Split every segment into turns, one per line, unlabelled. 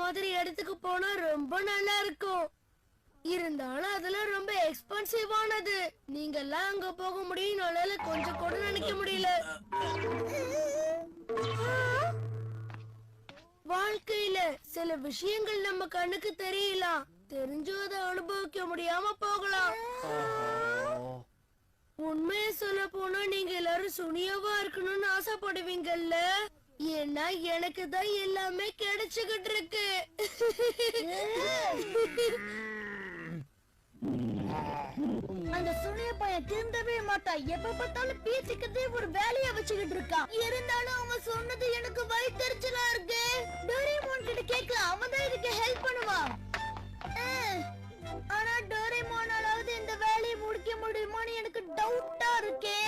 மாதிரி இடத்துக்கு போனா ரொம்ப நல்லா இருக்கும். இருந்தாலும் அதெல்லாம் ரொம்ப எக்ஸ்பென்சிவானது. நீங்க எல்லாம் அங்க போக முடியும் என்னால கொஞ்சம் கூட நினைக்க முடியல. வாழ்க்கையில சில விஷயங்கள் நம்ம கண்ணுக்கு தெரியலாம், தெரிஞ்சும் அதை அனுபவிக்க முடியாம போகலாம். உண்மையை சொல்ல போனா நீங்க எல்லாரும் சுனியாவா இருக்கணும்னு ஆசைப்படுவீங்கல்ல. ஏன்னா எனக்கு தான் எல்லாமே கிடைச்சுக்கிட்டு இருக்கு.
அந்த சுனிய பையன் திருந்தவே மாட்டான். எப்ப பார்த்தாலும் பேசிக்கிட்டே ஒரு வேலையா வச்சுக்கிட்டு இருக்கான். இருந்தாலும் அவன் சொன்னது எனக்கு வயித்தெரிச்சலா இருக்கு. டோரேமோன் கிட்ட கேட்கலாம், அவன் தான் இதுக்கு ஹெல்ப் பண்ணுவான். ஆனா டோரேமோனாலாவது இந்த வேலையை முடிக்க முடியுமான்னு எனக்கு டவுட்டா இருக்கே.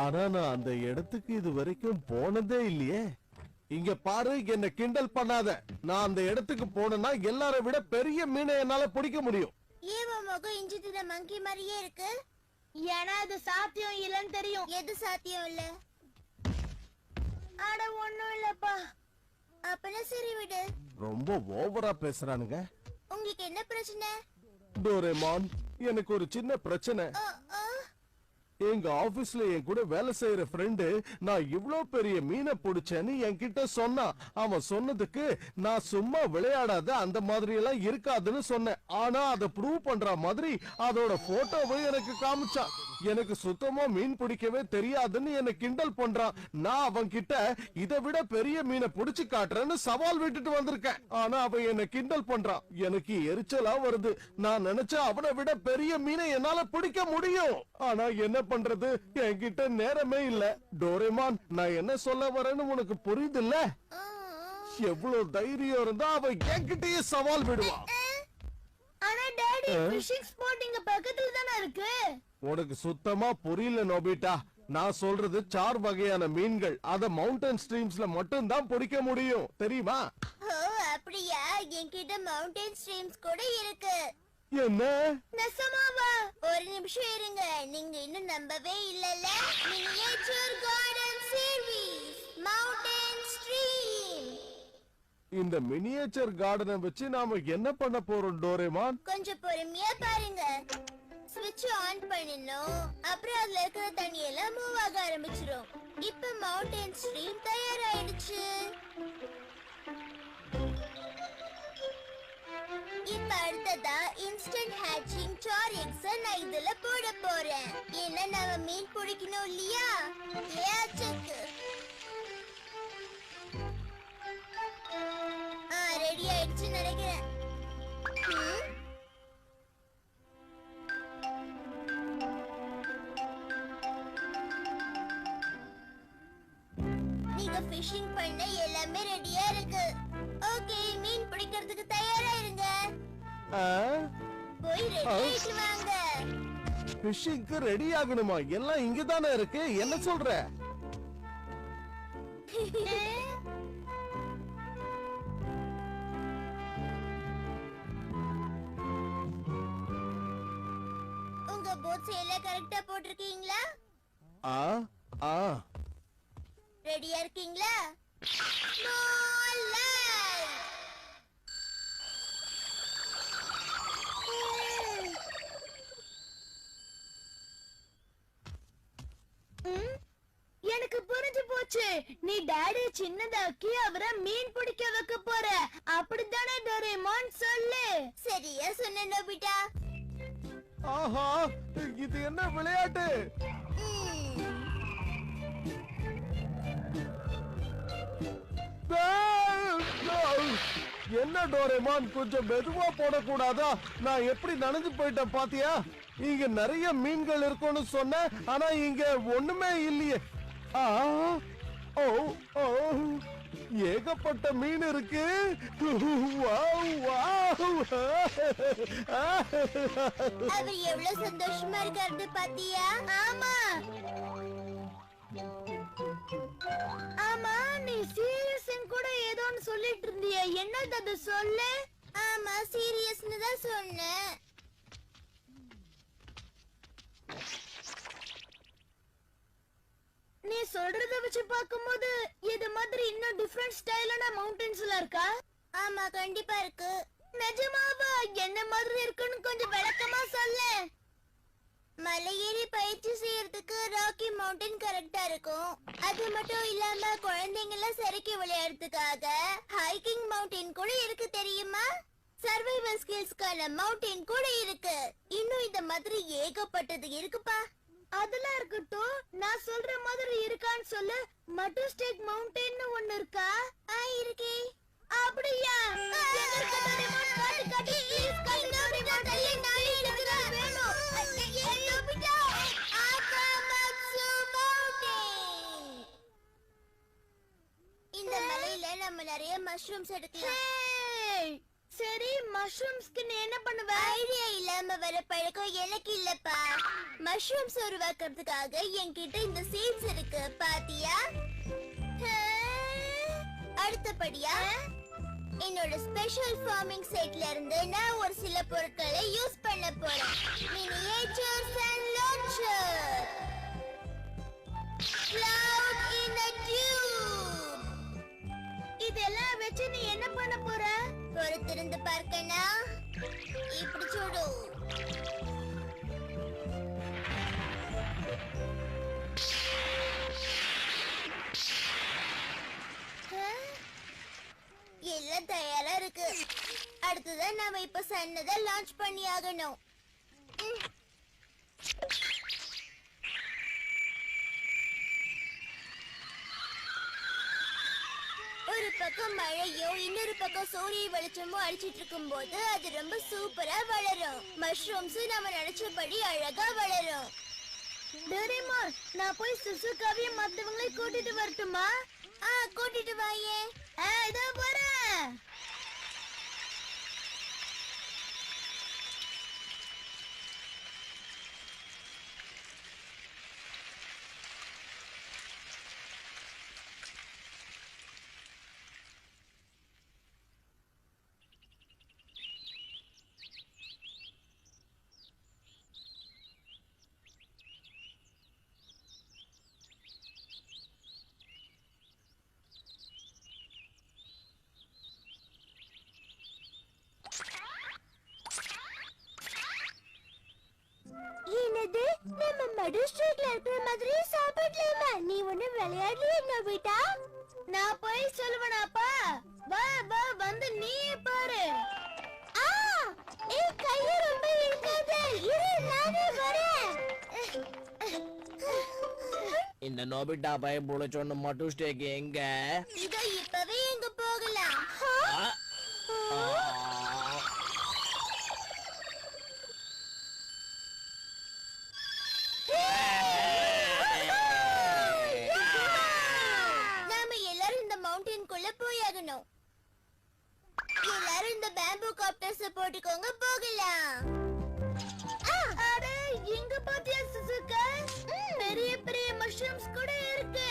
ஆனா நான் அந்த இடத்துக்கு இது வரைக்கும் போனதே இல்லையே. இங்க பாரு, என்ன கிண்டல் பண்ணாத. நான் அந்த இடத்துக்கு போனேன்னா எல்லாரை விட பெரிய மீனை என்னால பிடிக்க முடியும்.
ஏன் முகம் இஞ்சி தின மங்கி மாதிரியே இருக்கு? ஏன்னா அது சாத்தியம் இல்லைன்னு தெரியும். எது சாத்தியம் இல்ல? அட ஒண்ணும் இல்லப்பா. அப்பனா சரி விடு.
ரொம்ப ஓவரா பேசுறானுங்க.
உங்களுக்கு என்ன பிரச்சனை?
டோரேமான், எனக்கு ஒரு சின்ன பிரச்சனை. எங்க ஆபீஸ்ல என் கூட வேலை செய்யற ஃப்ரெண்டு நான் இவ்ளோ பெரிய மீனை பிடிச்சேன்னு என்கிட்ட சொன்னான். அவன் சொன்னதுக்கு நான் சும்மா விளையாடாத, அந்த மாதிரி எல்லாம் இருக்காதுன்னு சொன்னேன். ஆனா அதை ப்ரூவ் பண்ற மாதிரி அதோட போட்டோவை எனக்கு காமிச்சான். எனக்கு சுத்தமா மீன் பிடிக்கவே தெரியாதுன்னு என்ன கிண்டல் பண்றான். நான் அவன் கிட்ட இதை விட பெரிய மீனை பிடிச்சு காட்டுறேன்னு சவால் விட்டுட்டு வந்திருக்கேன். ஆனா அவன் என்ன கிண்டல் பண்றான். எனக்கு எரிச்சலா வருது. நான் நினைச்சா அவனை விட பெரிய மீனை என்னால பிடிக்க முடியும். ஆனா என்ன பண்றது, என்கிட்ட நேரமே இல்ல. டோரேமான், நான் என்ன சொல்ல வரேன்னு உனக்கு புரியுது இல்ல? எவ்வளவு தைரியம் இருந்தா அவன் என்கிட்டயே சவால் விடுவான்.
ஆனா டாடி, ஃபிஷிங் ஸ்பாட் இங்க பக்கத்துல தான இருக்கு.
உனக்கு சுத்தமா புரியல நோபிட்டா. நான் சொல்றது 4 வகையான மீன்கள். அத மவுண்டன் ஸ்ட்ரீம்ஸ்ல மட்டும் தான் பிடிக்க முடியும், தெரியுமா?
ஓ அப்படியா? என்கிட்ட மவுண்டன் ஸ்ட்ரீம்ஸ் கூட இருக்கு.
என்ன?
நெசமாவா? ஒரு நிமிஷம் இருங்க, நீங்க இன்னும் நம்பவே இல்லல. Miniature garden service mountain stream.
இந்த மினியேச்சர் கார்டனை வச்சு நாம என்ன பண்ண போறோம் டோரேமான்?
கொஞ்சம் பொறுமையா பாருங்க. ஸ்விட்ச் ஆன் பண்ணனும். அப்புறம் அதுல இருக்கிற தண்ணி எல்லாம் மூவ் ஆக ஆரம்பிச்சிரும். இப்ப மவுண்டன் ஸ்ட்ரீம் தயாராயிடுச்சு. இப்ப அடுத்ததா இன்ஸ்டன்ட் ஹேட்சிங் சார் எக்ஸ நான் இதுல போட போறேன். ஏன்னா நாம மீன் பிடிக்கணும் இல்லையா? ரெடி ஆயிடுச்சு நினைக்கிறேன். நீங்க ஃபிஷிங் பண்ண எல்லாமே ரெடியா இருக்கு. ஓகே, மீன் பிடிக்கிறதுக்கு தயாரா இருங்க. போய் ரெடி ஆயிட்டு வாங்க.
ஃபிஷிங்க்கு ரெடி ஆகணுமா? எல்லாம் இங்க தானே இருக்கு. என்ன சொல்ற?
உங்க போட்ஸ் எல்லாம் கரெக்ட்டா போட்டுருக்கீங்களா? ரெடியா இருக்கீங்களா? எனக்கு புரிஞ்சு போச்சு. நீ டாடி சின்னதாக்கி அவரை மீன் பிடிக்க வைக்க போற, அப்படித்தானே டோரேமான்? சொல்லு. சரியா சொன்ன நோபிட்டா.
ஆஹா, இது என்ன விளையாட்டு? என்ன டோரேமான், கொஞ்சம் மெதுவா போடக்கூடாதா? நான் எப்படி நனைஞ்சு போயிட்டேன் பாத்தியா? இங்க நிறைய மீன்கள் இருக்கும்னு சொன்ன, ஆனா இங்க ஒண்ணுமே இல்லையே. ஏகப்பட்ட மீன் இருக்கு.
அவர் எவ்வளவு சந்தோஷமா இருக்காரு பாத்தியா? ஆமா ஆமா, நீ சீரியஸ் கூட ஏதோன்னு சொல்லிட்டு இருந்திய. என்னது அது சொல்லு. ஆமா, சீரியஸ்னு தான் சொன்னேன். நீ சொல்றத வச்சு பாக்கும்போது இது மாதிரி இன்னும் டிஃபரண்ட் ஸ்டைலான மவுண்டன்ஸ்ல இருக்கா? ஆமா, கண்டிப்பா இருக்கு. நிஜமாவா? என்ன மாதிரி இருக்குன்னு கொஞ்சம் விளக்கமா சொல்லு. மலையேறி பயிற்சி செய்யறதுக்கு ராக்கி மவுண்டன் கரெக்டா இருக்கும். அது மட்டும் இல்லாம குழந்தைங்க எல்லாம் சறுக்கி விளையாடுறதுக்காக ஹைக்கிங் மவுண்டன் கூட இருக்கு, தெரியுமா? சர்வைவல் ஸ்கில்ஸ்க்கான மவுண்டன் கூட இருக்கு. இன்னும் இந்த மாதிரி ஏகப்பட்டது இருக்குப்பா. அதெல்லாம் இருக்கட்டும், நான் சொல்ற மாதிரி இருக்கான்னு சொல்லு. மட்டு ஸ்டேக் மவுண்டன் ஒன்னு இருக்கா? இருக்கே. அப்படியா? எங்க இருக்கு தெரியுமா? காட்டு காட்டு ப்ளீஸ் காட்டு. நோபிட்டா தள்ளி நாளே எனக்கு வேணும். Nobita Akamatsu mountain. இந்த மலையில நம்ம நிறைய மஷ்ரூம்ஸ் எடுக்கலாம். சரி, மஷ்ரூம்ஸ்க்கு நீ என்ன பண்ணுவ? ஐடியா இல்லாம வர பழக்கம் எனக்கு இல்லப்பா. மஷ்ரூம்ஸ் உருவாக்குறதுக்காக என்கிட்ட இந்த சீட்ஸ் இருக்கு, பாத்தியா? அடுத்தபடியா என்னோட ஸ்பெஷல் ஃபார்மிங் செட்ல இருந்து நான் ஒரு சில பொருட்களை யூஸ் பண்ண போறேன். Miniatures and launcher. Cloud in a tube. இதெல்லாம் வச்சு நீ என்ன பண்ண போற? பொறுத்திருந்து பார்க்கனா. இப்படி చూడు. எல்லாம் தயாரா இருக்கு. அடுத்ததான் நாம இப்ப சன்னதை லான்ச் பண்ணி ஆகணும். ஒரு பக்கம் மழையும் இன்னொரு பக்கம் சூரிய வெளிச்சமும் அடிச்சிட்டு இருக்கும் போது அது ரொம்ப சூப்பரா வளரும். மஷ்ரூம்ஸ் நம்ம நினைச்சபடி அழகா வளரும். டோரேமான், நான் போய் சுசுகாவையும் மத்தவங்களையும் கூட்டிட்டு வரட்டுமா? கூட்டிட்டு வாயே. இதோ போறேன். என்னது, நம்ம மடு ஸ்ட்ரீட்ல இருக்கிற மாதிரி சாப்பிடலாமா? நீ ஒண்ணு விளையாடலையே நோபிட்டா? நான் போய் சொல்லுவேனாப்பா? வா வா, வந்து நீ பாரு. கைய ரொம்ப இழுக்காத, இரு நானே வரேன்.
இந்த நோபிட்டா பைய புடிச்சோன்னு மட்டும் ஸ்டேக் எங்க?
இதோ இப்பவே எங்க போகலாம். நாம எல்லாரும் இந்த மவுண்டனுக்குள்ள போயாகணும். எல்லாரும் இந்த பேம்பு காப்டர்ஸ் போட்டுக்கோங்க, போகலாம். அட, இங்க பாத்தியா சுசுகா? பெரிய பெரிய மஷ்ரூம்ஸ் கூட இருக்கு.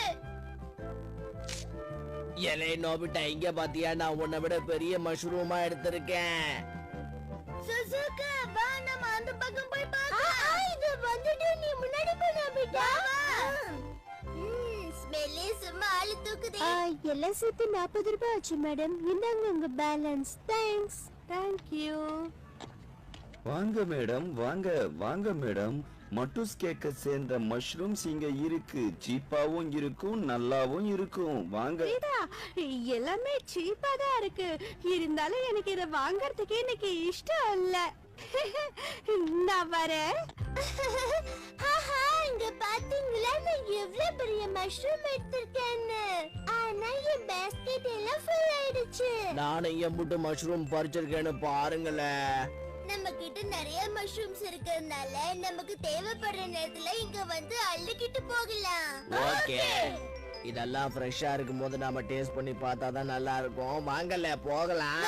எலே நோபிட்டா, இங்க பாத்தியா? நான் உன்னை விட பெரிய மஷ்ரூமா எடுத்திருக்கேன்.
சுசுகா, வா நம்ம அந்த பக்கம் போய் பார்க்கலாம். இது வந்துட்டு நீ முன்னாடி போ நோபிட்டா. ஸ்மெல்லே சும்மா ஆளு தூக்குதே.
எல்லாம் சேர்த்து 40 ரூபாய் ஆச்சு மேடம். இந்தாங்க உங்க பேலன்ஸ். தேங்க்ஸ். தேங்க்யூ.
வாங்க மேடம், வாங்க வாங்க மேடம். மட்டுஸ் கேக்க சேர்ந்த மஷ்ரூம்ஸ் இங்க இருக்கு. சீப்பாவும் இருக்கும், நல்லாவும் இருக்கும். வாங்க.
எல்லாமே சீப்பா தான் இருக்கு. இருந்தாலும் எனக்கு இத வாங்கறதுக்கு எனக்கு இஷ்டம் இல்ல. நான் வரேன்.
இங்க பாத்தீங்களா நான் எவ்வளவு பெரிய மஷ்ரூம் எடுத்திருக்கேன்னு. ஆனா என் பாஸ்கெட் எல்லாம் ஃபுல் ஆயிடுச்சு.
நானும் எம்புட்டு மஷ்ரூம் பறிச்சிருக்கேன்னு பாருங்களேன்.
நம்ம கிட்ட நிறைய மஷ்ரூம்ஸ் இருக்கிறதுனால நமக்கு தேவைப்படுற நேரத்துல இங்க வந்து அள்ளிக்கிட்டு போகலாம்.
ஓகே, இதெல்லாம் ஃப்ரெஷ்ஷா இருக்கும் போது நாம டேஸ்ட் பண்ணி பார்த்தா தான் நல்லா இருக்கும். வாங்கல போகலாம்.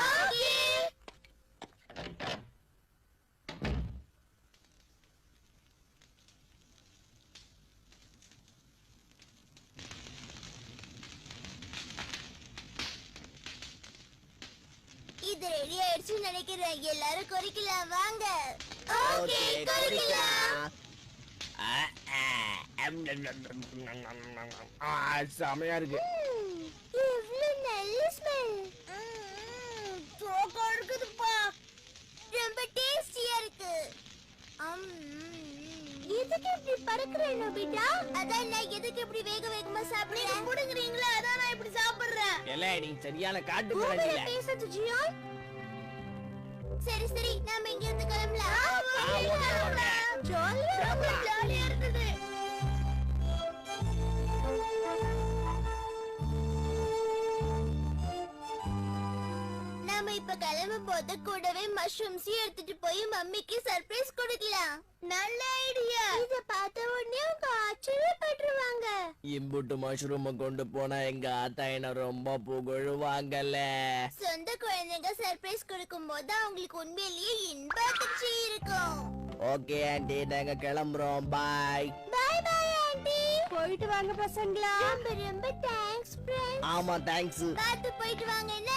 இது ரெடி ஆயிடுச்சு நினைக்கிறேன். எல்லாரும் குறிக்கலாம், வாங்க.
ஓகே, குறிக்கலாம். செமையா இருக்கு.
இவ்ளோ நல்ல ஸ்மெல். சோகா இருக்குதுப்பா. ரொம்ப டேஸ்டியா இருக்கு. எதுக்கு இப்படி பறக்குற நோபிட்டா? அதான் நான் எதுக்கு இப்படி வேகமா சாப்பிடுறேன்? நீங்க புடுங்குறீங்களா? அதான் நான் இப்படி சாப்பிடுறேன்.
ஏலே நீ சரியான காட்டு மிராண்டில.
பேசுது ஜியான். சரி சரி நாம இங்க இருந்து கிளம்பலாம். ஜாலியா இருந்தது. நாம இப்ப கிளம்பும் போது கூடவே மஷ்ரூம்ஸ் எடுத்துட்டு போய் மம்மிக்கு சர்ப்ரைஸ் கொடுக்கலாம். நல்ல ஐடியா. இத பார்த்த உடனே உங்க ஆச்சரியப்பட்டுருவாங்க.
இம்புட்டு மஷ்ரூம் கொண்டு போனா எங்க ஆத்தா என்ன ரொம்ப புகழுவாங்கல்ல.
சொந்த குழந்தைங்க சர்ப்ரைஸ் கொடுக்கும் போது அவங்களுக்கு உண்மையிலேயே இன்ப அதிர்ச்சி இருக்கும்.
ஓகே ஆண்டி நாங்க கிளம்புறோம். பாய்.
Bye bye aunty. போயிட்டு வாங்க பசங்களா. ரொம்ப ரொம்ப தேங்க்ஸ் ஃப்ரெண்ட்ஸ்.
ஆமா தேங்க்ஸ்.
பார்த்து போயிட்டு வாங்க என்ன.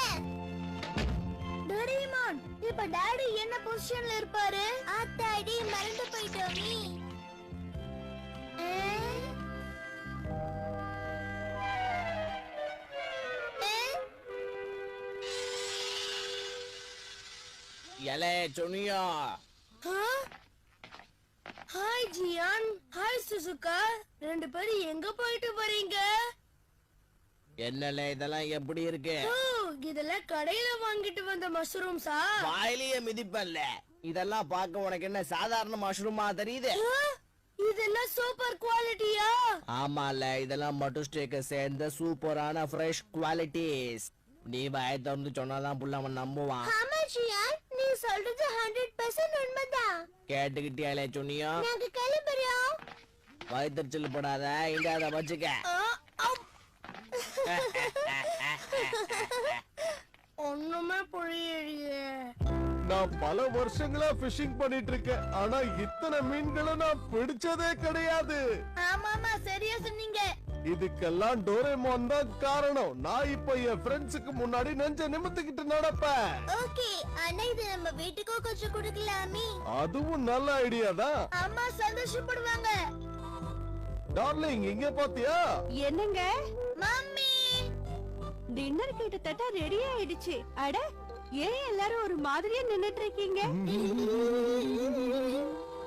டோரேமான் இப்ப டாடி என்ன பொசிஷன்ல இருப்பாரு? ஆத்தாடி மறந்து போயிட்டோமே.
ஏலே Sonia.
Hi Jian, hi Suzuka. ரெண்டு பேரும் எங்க போயிட்டு வரீங்க?
என்னல இதெல்லாம் எப்படி இருக்கு?
ஓ, இதெல்லாம் கடையில வாங்கிட்டு வந்த மஷ்ரூம்ஸா?
வாயிலேயே மிதிப்பல்ல. இதெல்லாம் பார்க்க உனக்கு என்ன சாதாரண மஷ்ரூமா தெரியுது?
இதெல்லாம் சூப்பர் குவாலிட்டியா?
ஆமால இதெல்லாம் மட்டு ஸ்டேக்க சேர்ந்த சூப்பரான ஃப்ரெஷ் குவாலிட்டிஸ். நீ வாயை திறந்து சொன்னாதான் புள்ள அவன் நம்புவான்.
ஆமா ஜியான், நீ சொல்றது 100% உண்மைதான்.
கேட்டுக்கிட்டியாலே சொன்னியா?
நாங்க கிளம்புறோம்.
வயிற்றுச்சல் படாத, இங்க அதை வச்சுக்க.
ஒண்ணுமே புரியலையே.
நான் பல வருஷங்களா ஃபிஷிங் பண்ணிட்டு இருக்கேன், ஆனா இத்தனை மீன்களை நான் பிடிச்சதே கிடையாது.
ஆமாமா சரியா சொன்னீங்க.
இதுக்கெல்லாம் டோரேமான் தான் காரணம். நான் இப்ப என் ஃப்ரெண்ட்ஸுக்கு முன்னாடி நெஞ்ச நிமித்திக்கிட்டு நடப்பேன்.
ஓகே, ஆனா இது நம்ம வீட்டுக்கும் கொஞ்சம் கொடுக்கலாமே.
அதுவும் நல்ல ஐடியா தான்.
அம்மா சந்தோஷப்படுவாங்க.
டார்லிங் இங்க பாத்தியா?
என்னங்க
மம்மி
டின்னர் கிட்டத்தட்ட ரெடி ஆயிடுச்சு. அட ஏன் எல்லாரும் ஒரு மாதிரியா நின்னுட்டு இருக்கீங்க?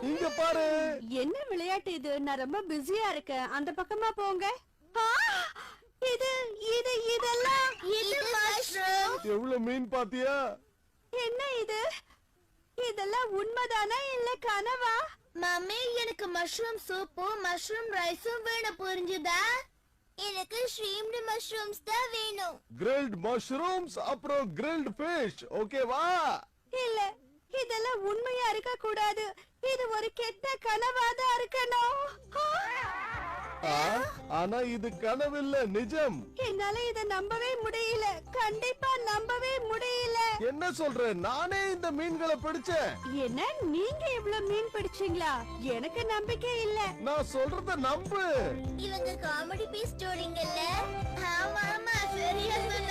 இங்க பாரு.
என்ன விளையாட்டு இது? நான் ரொம்ப பிஸியா இருக்கேன். அந்த பக்கமா போங்க. ஆ! இதெல்லாம்
இது மஷ்ரூம்.
எவ்வளவு மீன் பாத்தியா?
என்ன இது? இதெல்லாம் உண்மைதானா இல்ல கனவா?
மம்மி எனக்கு மஷ்ரூம் சூப்பும் மஷ்ரூம் ரைஸும் வேணும், புரிஞ்சுதா? எனக்கு ஸ்ரீம்டு மஷ்ரூம்ஸ் தான் வேணும்.
கிரில்ட் மஷ்ரூம்ஸ் அப்புறம் கிரில்ட் ஃபிஷ், ஓகேவா?
இல்ல இதெல்லாம் உண்மையா இருக்க கூடாது. இது ஒரு கெட்ட கனவாதான் இருக்கணும். ஆ!
ஆனா இது கனவில்ல, நிஜம்.
என்னால இத நம்பவே முடியல. கண்டிப்பா நம்பவே முடியல.
என்ன சொல்ற? நானே இந்த மீன்களை பிடிச்சேன்.
என்ன நீங்க இவ்ளோ மீன் பிடிச்சீங்களா? எனக்கு நம்பிக்கை இல்ல.
நான் சொல்றத நம்பு.
இவங்க காமெடி பீஸ் ஜோடிங்கல்ல. ஆமா ஆமா சரியா சொன்ன.